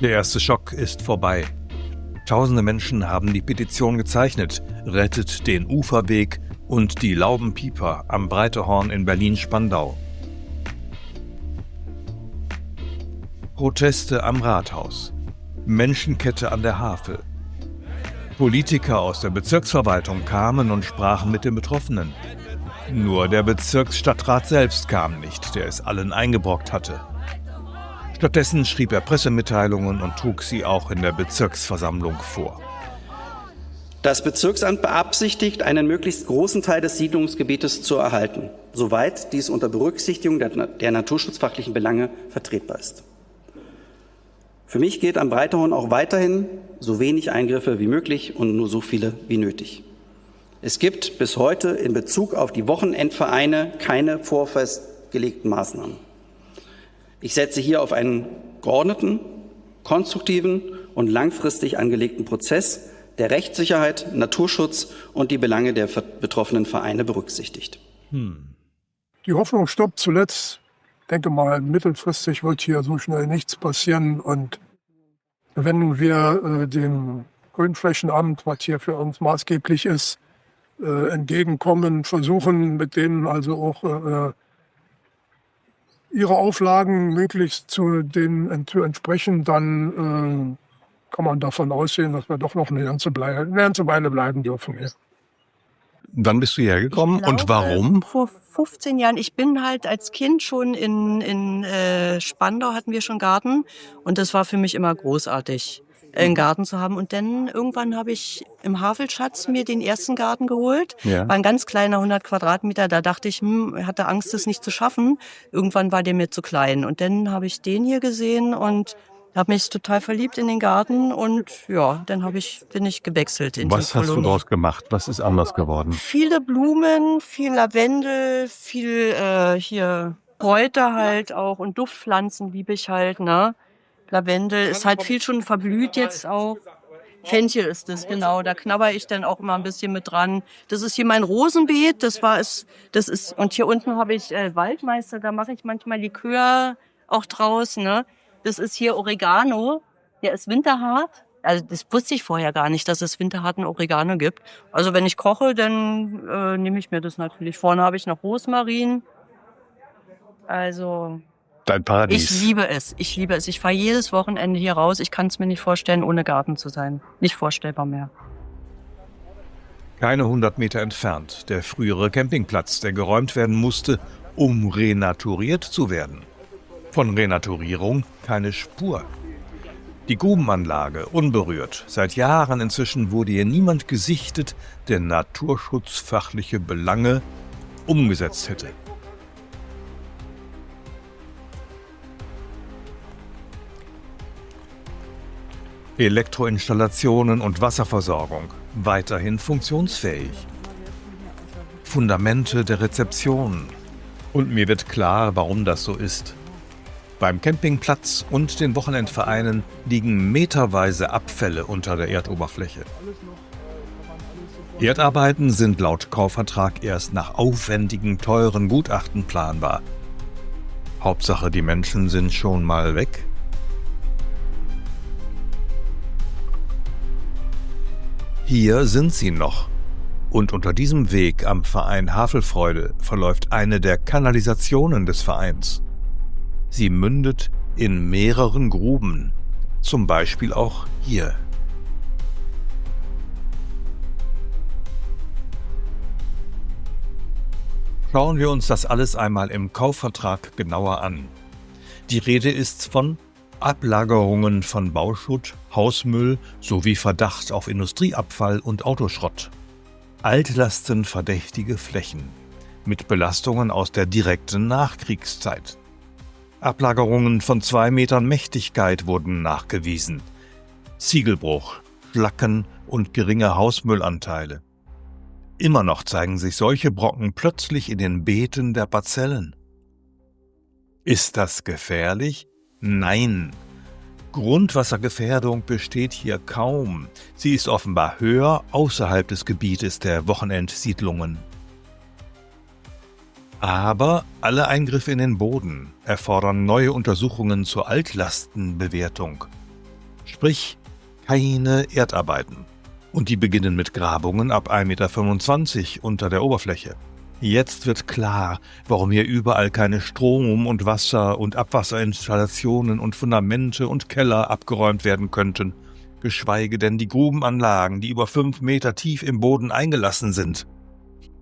Der erste Schock ist vorbei. Tausende Menschen haben die Petition gezeichnet, rettet den Uferweg und die Laubenpieper am Breitehorn in Berlin-Spandau. Proteste am Rathaus. Menschenkette an der Havel. Politiker aus der Bezirksverwaltung kamen und sprachen mit den Betroffenen. Nur der Bezirksstadtrat selbst kam nicht, der es allen eingebrockt hatte. Stattdessen schrieb er Pressemitteilungen und trug sie auch in der Bezirksversammlung vor. Das Bezirksamt beabsichtigt, einen möglichst großen Teil des Siedlungsgebietes zu erhalten, soweit dies unter Berücksichtigung der naturschutzfachlichen Belange vertretbar ist. Für mich gilt am Breitehorn auch weiterhin so wenig Eingriffe wie möglich und nur so viele wie nötig. Es gibt bis heute in Bezug auf die Wochenendvereine keine vorfestgelegten Maßnahmen. Ich setze hier auf einen geordneten, konstruktiven und langfristig angelegten Prozess, der Rechtssicherheit, Naturschutz und die Belange der betroffenen Vereine berücksichtigt. Die Hoffnung stirbt zuletzt. Ich denke mal, mittelfristig wird hier so schnell nichts passieren. Und wenn wir dem Grünflächenamt, was hier für uns maßgeblich ist, entgegenkommen, versuchen mit denen also auch ihre Auflagen möglichst zu entsprechen, dann kann man davon ausgehen, dass wir doch noch eine ganze Weile bleiben dürfen hier. Wann bist du hergekommen und warum? Vor 15 Jahren. Ich bin halt als Kind schon in Spandau, hatten wir schon Garten. Und das war für mich immer großartig, einen Garten zu haben. Und dann irgendwann habe ich im Havelschatz mir den ersten Garten geholt. Ja. War ein ganz kleiner 100 Quadratmeter. Da dachte ich, hatte Angst, das nicht zu schaffen. Irgendwann war der mir zu klein. Und dann habe ich den hier gesehen und habe mich total verliebt in den Garten. Und ja, dann bin ich gewechselt in die Kolonie. Was hast du daraus gemacht? Was ist anders geworden? Viele Blumen, viel Lavendel, viel hier Kräuter halt auch. Und Duftpflanzen liebe ich halt, ne? Lavendel ist halt viel schon verblüht jetzt auch. Fenchel ist das, genau. Da knabber ich dann auch immer ein bisschen mit dran. Das ist hier mein Rosenbeet. Und hier unten habe ich Waldmeister. Da mache ich manchmal Likör auch draus, ne? Das ist hier Oregano. Der ist winterhart. Also das wusste ich vorher gar nicht, dass es winterharten Oregano gibt. Also wenn ich koche, dann nehme ich mir das natürlich. Vorne habe ich noch Rosmarin. Also dein Paradies. Ich liebe es. Ich fahre jedes Wochenende hier raus. Ich kann es mir nicht vorstellen, ohne Garten zu sein. Nicht vorstellbar mehr. Keine 100 Meter entfernt der frühere Campingplatz, der geräumt werden musste, um renaturiert zu werden. Von Renaturierung keine Spur. Die Grubenanlage unberührt. Seit Jahren inzwischen wurde hier niemand gesichtet, der naturschutzfachliche Belange umgesetzt hätte. Elektroinstallationen und Wasserversorgung weiterhin funktionsfähig. Fundamente der Rezeption. Und mir wird klar, warum das so ist. Beim Campingplatz und den Wochenendvereinen liegen meterweise Abfälle unter der Erdoberfläche. Erdarbeiten sind laut Kaufvertrag erst nach aufwendigen, teuren Gutachten planbar. Hauptsache, die Menschen sind schon mal weg. Hier sind sie noch. Und unter diesem Weg am Verein Havelfreude verläuft eine der Kanalisationen des Vereins. Sie mündet in mehreren Gruben, zum Beispiel auch hier. Schauen wir uns das alles einmal im Kaufvertrag genauer an. Die Rede ist von Ablagerungen von Bauschutt, Hausmüll sowie Verdacht auf Industrieabfall und Autoschrott. Altlastenverdächtige Flächen mit Belastungen aus der direkten Nachkriegszeit. Ablagerungen von 2 Metern Mächtigkeit wurden nachgewiesen. Ziegelbruch, Schlacken und geringe Hausmüllanteile. Immer noch zeigen sich solche Brocken plötzlich in den Beeten der Parzellen. Ist das gefährlich? Nein. Grundwassergefährdung besteht hier kaum. Sie ist offenbar höher außerhalb des Gebietes der Wochenendsiedlungen. Aber alle Eingriffe in den Boden erfordern neue Untersuchungen zur Altlastenbewertung. Sprich, keine Erdarbeiten. Und die beginnen mit Grabungen ab 1,25 Meter unter der Oberfläche. Jetzt wird klar, warum hier überall keine Strom- und Wasser- und Abwasserinstallationen und Fundamente und Keller abgeräumt werden könnten, geschweige denn die Grubenanlagen, die über 5 Meter tief im Boden eingelassen sind.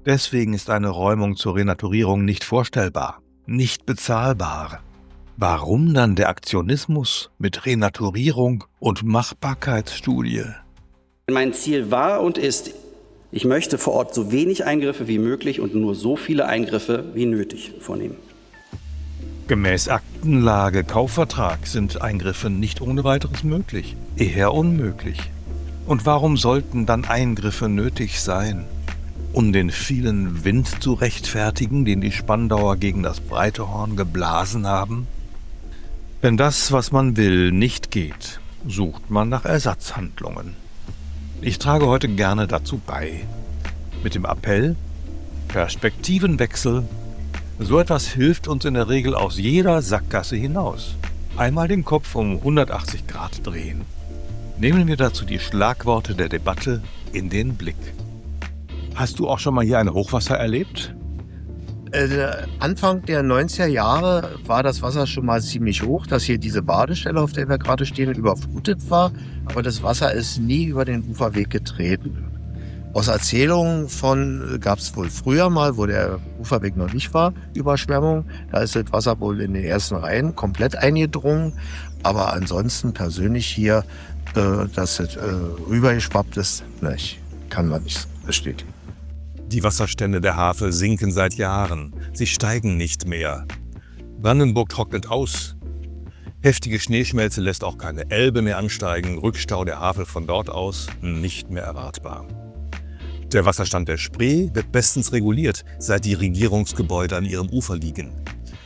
Deswegen ist eine Räumung zur Renaturierung nicht vorstellbar, nicht bezahlbar. Warum dann der Aktionismus mit Renaturierung und Machbarkeitsstudie? Mein Ziel war und ist, ich möchte vor Ort so wenig Eingriffe wie möglich und nur so viele Eingriffe wie nötig vornehmen. Gemäß Aktenlage Kaufvertrag sind Eingriffe nicht ohne weiteres möglich, eher unmöglich. Und warum sollten dann Eingriffe nötig sein? Um den vielen Wind zu rechtfertigen, den die Spandauer gegen das Breite Horn geblasen haben? Wenn das, was man will, nicht geht, sucht man nach Ersatzhandlungen. Ich trage heute gerne dazu bei. Mit dem Appell: Perspektivenwechsel. So etwas hilft uns in der Regel aus jeder Sackgasse hinaus. Einmal den Kopf um 180 Grad drehen. Nehmen wir dazu die Schlagworte der Debatte in den Blick. Hast du auch schon mal hier ein Hochwasser erlebt? Anfang der 90er Jahre war das Wasser schon mal ziemlich hoch, dass hier diese Badestelle, auf der wir gerade stehen, überflutet war. Aber das Wasser ist nie über den Uferweg getreten. Aus Erzählungen gab es wohl früher mal, wo der Uferweg noch nicht war, Überschwemmung. Da ist das Wasser wohl in den ersten Reihen komplett eingedrungen. Aber ansonsten persönlich hier, dass es rübergeschwappt ist, kann man nicht bestätigen. Die Wasserstände der Havel sinken seit Jahren. Sie steigen nicht mehr. Brandenburg trocknet aus. Heftige Schneeschmelze lässt auch keine Elbe mehr ansteigen. Rückstau der Havel von dort aus nicht mehr erwartbar. Der Wasserstand der Spree wird bestens reguliert, seit die Regierungsgebäude an ihrem Ufer liegen.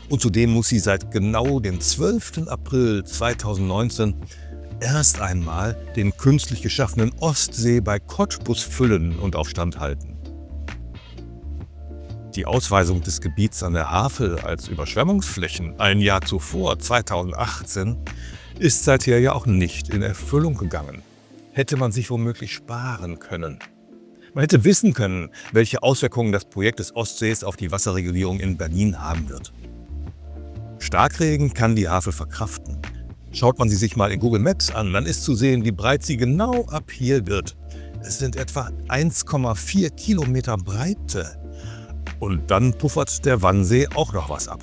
Und zudem muss sie seit genau dem 12. April 2019 erst einmal den künstlich geschaffenen Ostsee bei Cottbus füllen und auf Stand halten. Die Ausweisung des Gebiets an der Havel als Überschwemmungsflächen ein Jahr zuvor, 2018, ist seither ja auch nicht in Erfüllung gegangen. Hätte man sich womöglich sparen können. Man hätte wissen können, welche Auswirkungen das Projekt des Ostsees auf die Wasserregulierung in Berlin haben wird. Starkregen kann die Havel verkraften. Schaut man sie sich mal in Google Maps an, dann ist zu sehen, wie breit sie genau ab hier wird. Es sind etwa 1,4 Kilometer Breite. Und dann puffert der Wannsee auch noch was ab.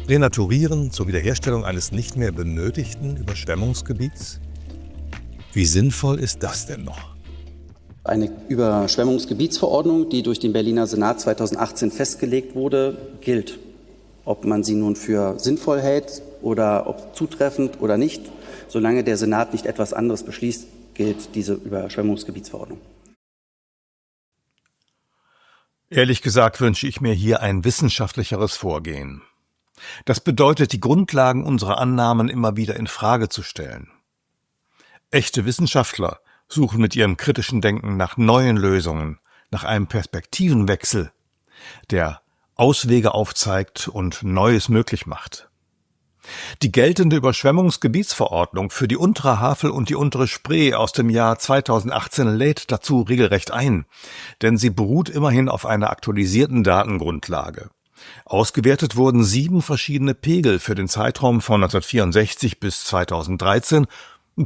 Renaturieren zur Wiederherstellung eines nicht mehr benötigten Überschwemmungsgebiets? Wie sinnvoll ist das denn noch? Eine Überschwemmungsgebietsverordnung, die durch den Berliner Senat 2018 festgelegt wurde, gilt. Ob man sie nun für sinnvoll hält oder ob zutreffend oder nicht, solange der Senat nicht etwas anderes beschließt, gilt diese Überschwemmungsgebietsverordnung. Ehrlich gesagt wünsche ich mir hier ein wissenschaftlicheres Vorgehen. Das bedeutet, die Grundlagen unserer Annahmen immer wieder in Frage zu stellen. Echte Wissenschaftler suchen mit ihrem kritischen Denken nach neuen Lösungen, nach einem Perspektivenwechsel, der Auswege aufzeigt und Neues möglich macht. Die geltende Überschwemmungsgebietsverordnung für die untere Havel und die untere Spree aus dem Jahr 2018 lädt dazu regelrecht ein, denn sie beruht immerhin auf einer aktualisierten Datengrundlage. Ausgewertet wurden 7 verschiedene Pegel für den Zeitraum von 1964 bis 2013.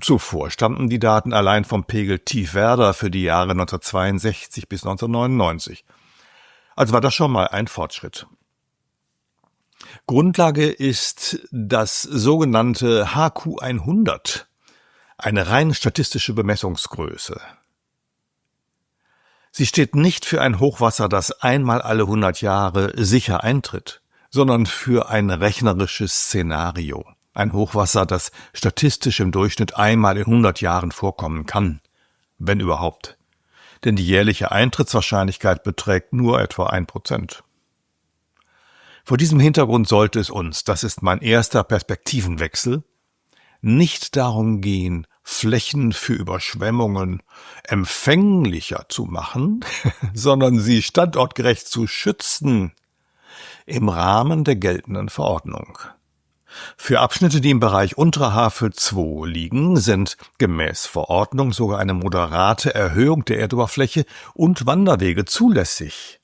Zuvor stammten die Daten allein vom Pegel Tiefwerder für die Jahre 1962 bis 1999. Also war das schon mal ein Fortschritt. Grundlage ist das sogenannte HQ100, eine rein statistische Bemessungsgröße. Sie steht nicht für ein Hochwasser, das einmal alle 100 Jahre sicher eintritt, sondern für ein rechnerisches Szenario. Ein Hochwasser, das statistisch im Durchschnitt einmal in 100 Jahren vorkommen kann, wenn überhaupt. Denn die jährliche Eintrittswahrscheinlichkeit beträgt nur etwa 1%. Vor diesem Hintergrund sollte es uns, das ist mein erster Perspektivenwechsel, nicht darum gehen, Flächen für Überschwemmungen empfänglicher zu machen, sondern sie standortgerecht zu schützen im Rahmen der geltenden Verordnung. Für Abschnitte, die im Bereich Untere Havel 2 liegen, sind gemäß Verordnung sogar eine moderate Erhöhung der Erdoberfläche und Wanderwege zulässig.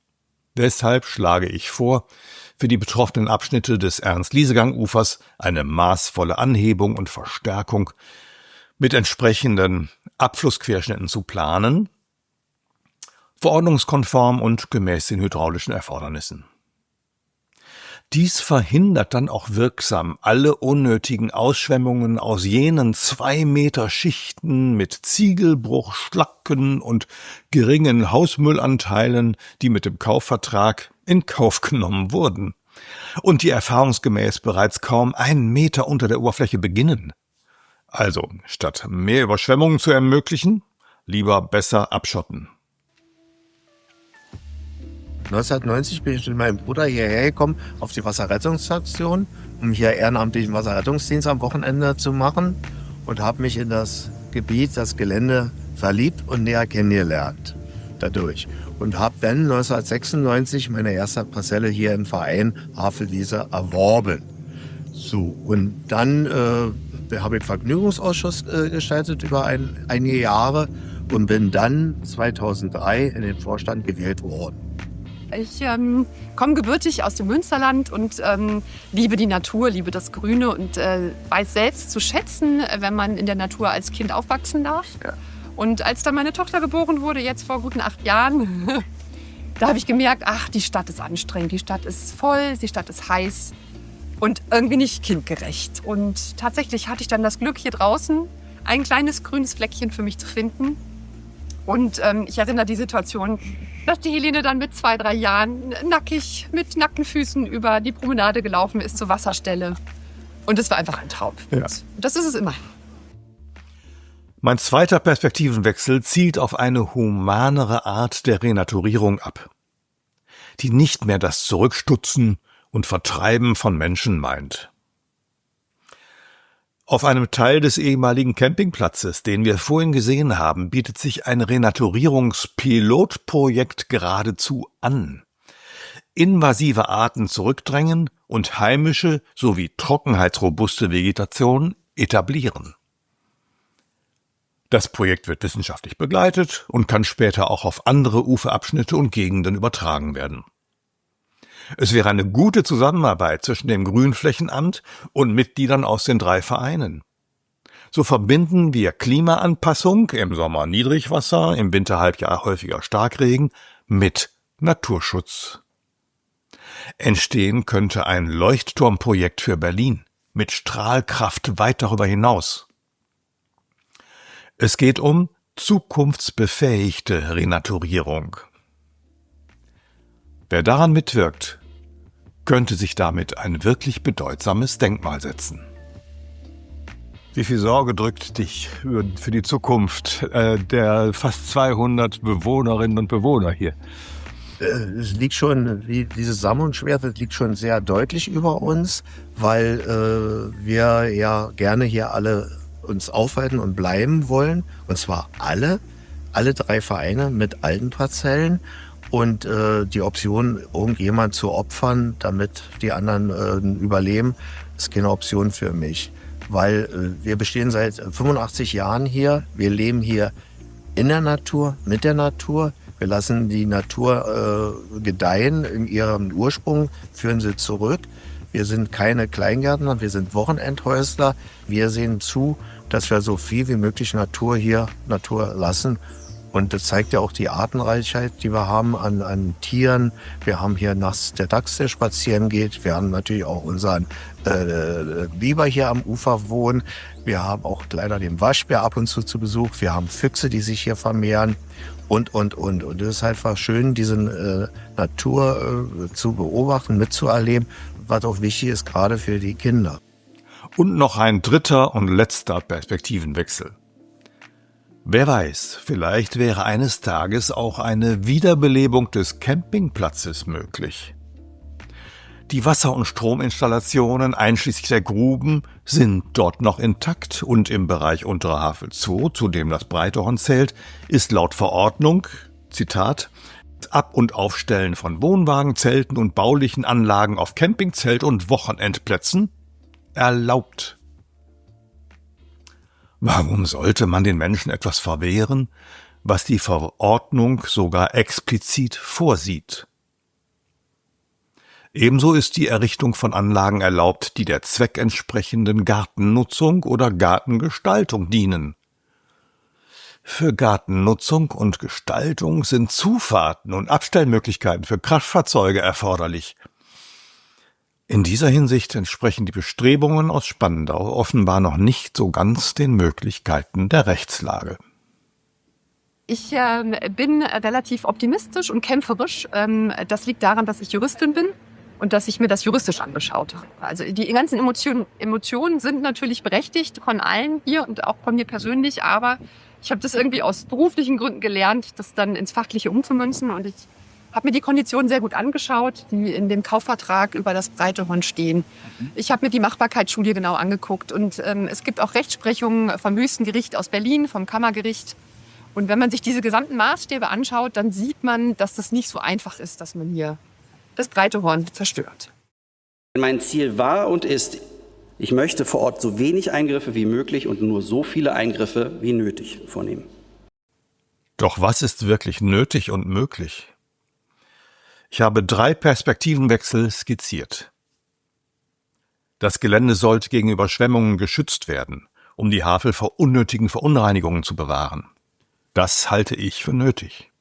Deshalb schlage ich vor, für die betroffenen Abschnitte des Ernst-Liesegang-Ufers eine maßvolle Anhebung und Verstärkung mit entsprechenden Abflussquerschnitten zu planen, verordnungskonform und gemäß den hydraulischen Erfordernissen. Dies verhindert dann auch wirksam alle unnötigen Ausschwemmungen aus jenen 2 Meter Schichten mit Ziegelbruch, Schlacken und geringen Hausmüllanteilen, die mit dem Kaufvertrag in Kauf genommen wurden und die erfahrungsgemäß bereits kaum 1 Meter unter der Oberfläche beginnen. Also, statt mehr Überschwemmungen zu ermöglichen, lieber besser abschotten. 1990 bin ich mit meinem Bruder hierher gekommen auf die Wasserrettungsstation, um hier ehrenamtlichen Wasserrettungsdienst am Wochenende zu machen und habe mich in das Gebiet, das Gelände verliebt und näher kennengelernt dadurch. Und habe dann 1996 meine erste Parzelle hier im Verein Havelwiese erworben. So, und dann habe ich Vergnügungsausschuss gestaltet über einige Jahre und bin dann 2003 in den Vorstand gewählt worden. Ich komme gebürtig aus dem Münsterland und liebe die Natur, liebe das Grüne und weiß selbst zu schätzen, wenn man in der Natur als Kind aufwachsen darf. Ja. Und als dann meine Tochter geboren wurde, jetzt vor guten 8 Jahren, da habe ich gemerkt, ach, die Stadt ist anstrengend, die Stadt ist voll, die Stadt ist heiß und irgendwie nicht kindgerecht. Und tatsächlich hatte ich dann das Glück, hier draußen ein kleines grünes Fleckchen für mich zu finden. Und ich erinnere die Situation, dass die Helene dann mit 2, 3 Jahren nackig mit nackten Füßen über die Promenade gelaufen ist zur Wasserstelle. Und es war einfach ein Traum. Ja. Und das ist es immer. Mein zweiter Perspektivenwechsel zielt auf eine humanere Art der Renaturierung ab, die nicht mehr das Zurückstutzen und Vertreiben von Menschen meint. Auf einem Teil des ehemaligen Campingplatzes, den wir vorhin gesehen haben, bietet sich ein Renaturierungspilotprojekt geradezu an. Invasive Arten zurückdrängen und heimische sowie trockenheitsrobuste Vegetation etablieren. Das Projekt wird wissenschaftlich begleitet und kann später auch auf andere Uferabschnitte und Gegenden übertragen werden. Es wäre eine gute Zusammenarbeit zwischen dem Grünflächenamt und Mitgliedern aus den 3 Vereinen. So verbinden wir Klimaanpassung, im Sommer Niedrigwasser, im Winterhalbjahr häufiger Starkregen, mit Naturschutz. Entstehen könnte ein Leuchtturmprojekt für Berlin mit Strahlkraft weit darüber hinaus. Es geht um zukunftsbefähigte Renaturierung. Wer daran mitwirkt, könnte sich damit ein wirklich bedeutsames Denkmal setzen. Wie viel Sorge drückt dich für die Zukunft der fast 200 Bewohnerinnen und Bewohner hier? Es liegt schon, wie dieses Sammelschwert, das liegt schon sehr deutlich über uns, weil wir ja gerne hier alle uns aufhalten und bleiben wollen. Und zwar alle 3 Vereine mit alten Parzellen. Und die Option, irgendjemand zu opfern, damit die anderen überleben, ist keine Option für mich. Weil wir bestehen seit 85 Jahren hier. Wir leben hier in der Natur, mit der Natur. Wir lassen die Natur gedeihen in ihrem Ursprung, führen sie zurück. Wir sind keine Kleingärtner, wir sind Wochenendhäusler. Wir sehen zu, dass wir so viel wie möglich Natur lassen. Und das zeigt ja auch die Artenreichheit, die wir haben an Tieren. Wir haben hier nachts der Dachs, der spazieren geht. Wir haben natürlich auch unseren Biber hier am Ufer wohnen. Wir haben auch leider den Waschbär ab und zu Besuch. Wir haben Füchse, die sich hier vermehren und. Und es ist einfach schön, diese Natur zu beobachten, mitzuerleben, was auch wichtig ist, gerade für die Kinder. Und noch ein dritter und letzter Perspektivenwechsel. Wer weiß, vielleicht wäre eines Tages auch eine Wiederbelebung des Campingplatzes möglich. Die Wasser- und Strominstallationen einschließlich der Gruben sind dort noch intakt und im Bereich Untere Havel 2, zu dem das Breitehorn zählt, ist laut Verordnung, Zitat, Ab- und Aufstellen von Wohnwagen, Zelten und baulichen Anlagen auf Campingzelt- und Wochenendplätzen erlaubt. Warum sollte man den Menschen etwas verwehren, was die Verordnung sogar explizit vorsieht? Ebenso ist die Errichtung von Anlagen erlaubt, die der zweckentsprechenden Gartennutzung oder Gartengestaltung dienen. Für Gartennutzung und Gestaltung sind Zufahrten und Abstellmöglichkeiten für Kraftfahrzeuge erforderlich. In dieser Hinsicht entsprechen die Bestrebungen aus Spandau offenbar noch nicht so ganz den Möglichkeiten der Rechtslage. Ich bin relativ optimistisch und kämpferisch. Das liegt daran, dass ich Juristin bin und dass ich mir das juristisch angeschaut habe. Also die ganzen Emotionen sind natürlich berechtigt von allen hier und auch von mir persönlich, aber ich habe das irgendwie aus beruflichen Gründen gelernt, das dann ins Fachliche umzumünzen, und ich habe mir die Konditionen sehr gut angeschaut, die in dem Kaufvertrag über das Breitehorn stehen. Ich habe mir die Machbarkeitsstudie genau angeguckt und es gibt auch Rechtsprechungen vom höchsten Gericht aus Berlin, vom Kammergericht. Und wenn man sich diese gesamten Maßstäbe anschaut, dann sieht man, dass das nicht so einfach ist, dass man hier das Breitehorn zerstört. Mein Ziel war und ist, ich möchte vor Ort so wenig Eingriffe wie möglich und nur so viele Eingriffe wie nötig vornehmen. Doch was ist wirklich nötig und möglich? Ich habe 3 Perspektivenwechsel skizziert. Das Gelände sollte gegen Überschwemmungen geschützt werden, um die Havel vor unnötigen Verunreinigungen zu bewahren. Das halte ich für nötig.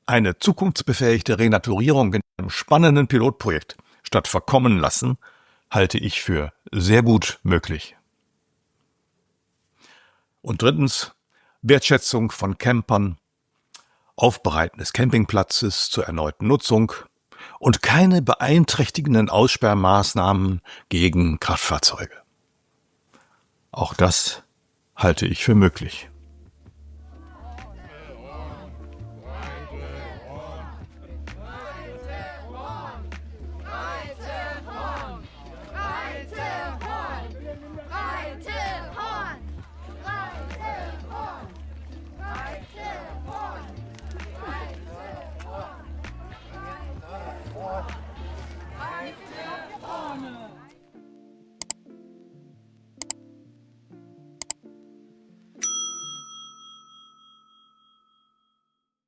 Eine zukunftsbefähigte Renaturierung in einem spannenden Pilotprojekt statt verkommen lassen, halte ich für sehr gut möglich. Und 3. Wertschätzung von Campern, Aufbereiten des Campingplatzes zur erneuten Nutzung und keine beeinträchtigenden Aussperrmaßnahmen gegen Kraftfahrzeuge. Auch das halte ich für möglich.